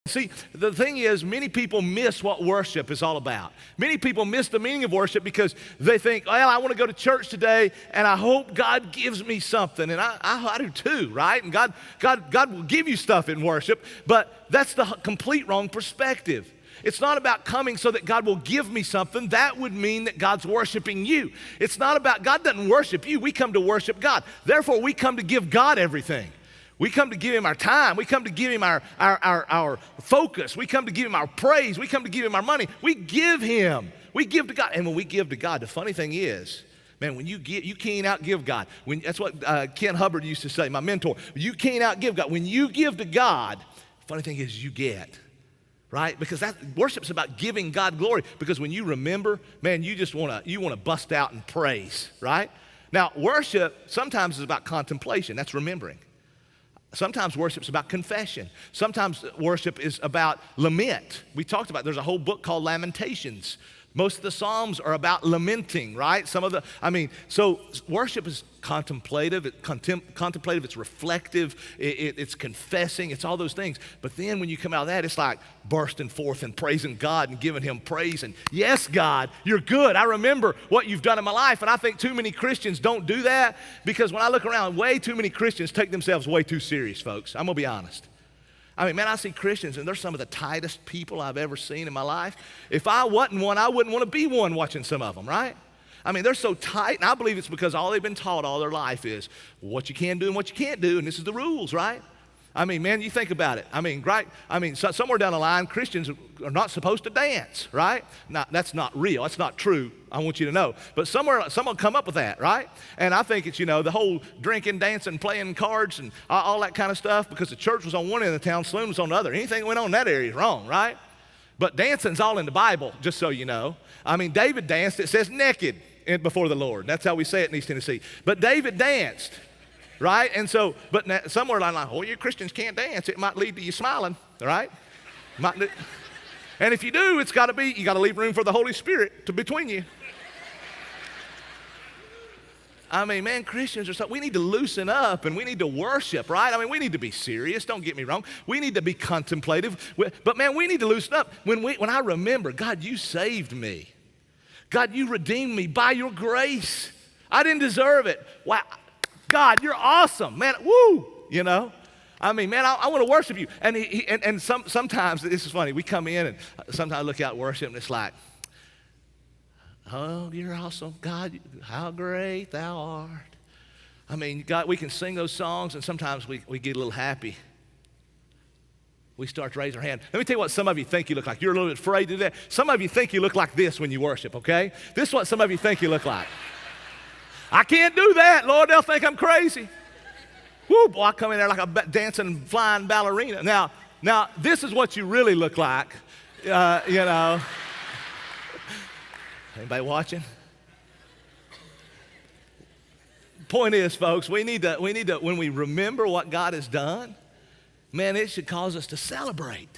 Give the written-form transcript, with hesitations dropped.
See, the thing is, many people miss what worship is all about. Many people miss the meaning of worship because they think, well, I want to go to church today, and I hope God gives me something. And I do too, right? And God will give you stuff in worship, but that's the complete wrong perspective. It's not about coming so that God will give me something. That would mean that God's worshiping you. It's not about, God doesn't worship you. We come to worship God. Therefore, we come to give God everything. We come to give him our time. We come to give him our focus. We come to give him our praise. We come to give him our money. We give him. We give to God. And when we give to God, the funny thing is, man, when you give, you can't outgive God. That's what Ken Hubbard used to say, my mentor. You can't outgive God. When you give to God, the funny thing is you get. Right? Because worship's about giving God glory. Because when you remember, man, you just want to bust out in praise, right? Now, worship sometimes is about contemplation. That's remembering. Sometimes worship's about confession. Sometimes worship is about lament. We talked about, there's a whole book called Lamentations. Most of the Psalms are about lamenting, right? So worship is contemplative, it's reflective, it's confessing, it's all those things. But then when you come out of that, it's like bursting forth and praising God and giving him praise. And yes, God, you're good. I remember what you've done in my life. And I think too many Christians don't do that because when I look around, way too many Christians take themselves way too serious, folks. I'm going to be honest. I mean, man, I see Christians, and they're some of the tightest people I've ever seen in my life. If I wasn't one, I wouldn't want to be one watching some of them, right? I mean, they're so tight, and I believe it's because all they've been taught all their life is what you can do and what you can't do, and this is the rules, right? I mean, man, you think about it. I mean, right? I mean, somewhere down the line, Christians are not supposed to dance, right? Now, that's not real. That's not true. I want you to know. But somewhere, someone come up with that, right? And I think it's, the whole drinking, dancing, playing cards, and all that kind of stuff, because the church was on one end of the town, saloon was on the other. Anything that went on in that area is wrong, right? But dancing's all in the Bible, just so you know. I mean, David danced, it says naked before the Lord. That's how we say it in East Tennessee. But David danced. Right? And so, but somewhere along the line, oh, you Christians can't dance. It might lead to you smiling, right? And if you do, you got to leave room for the Holy Spirit between you. I mean, man, Christians we need to loosen up and we need to worship, right? I mean, we need to be serious. Don't get me wrong. We need to be contemplative. But man, we need to loosen up. When I remember, God, you saved me. God, you redeemed me by your grace. I didn't deserve it. Wow. God, you're awesome, man. Woo, I mean, man, I want to worship you. And sometimes, this is funny, we come in and sometimes I look out at worship and it's like, oh, you're awesome. God, how great thou art. I mean, God, we can sing those songs and sometimes we get a little happy. We start to raise our hand. Let me tell you what some of you think you look like. You're a little bit afraid to do that. Some of you think you look like this when you worship, okay? This is what some of you think you look like. I can't do that, Lord. They'll think I'm crazy. Woo, boy, I come in there like a dancing, flying ballerina. Now, this is what you really look like, Anybody watching? Point is, folks, we need to, when we remember what God has done, man, it should cause us to celebrate.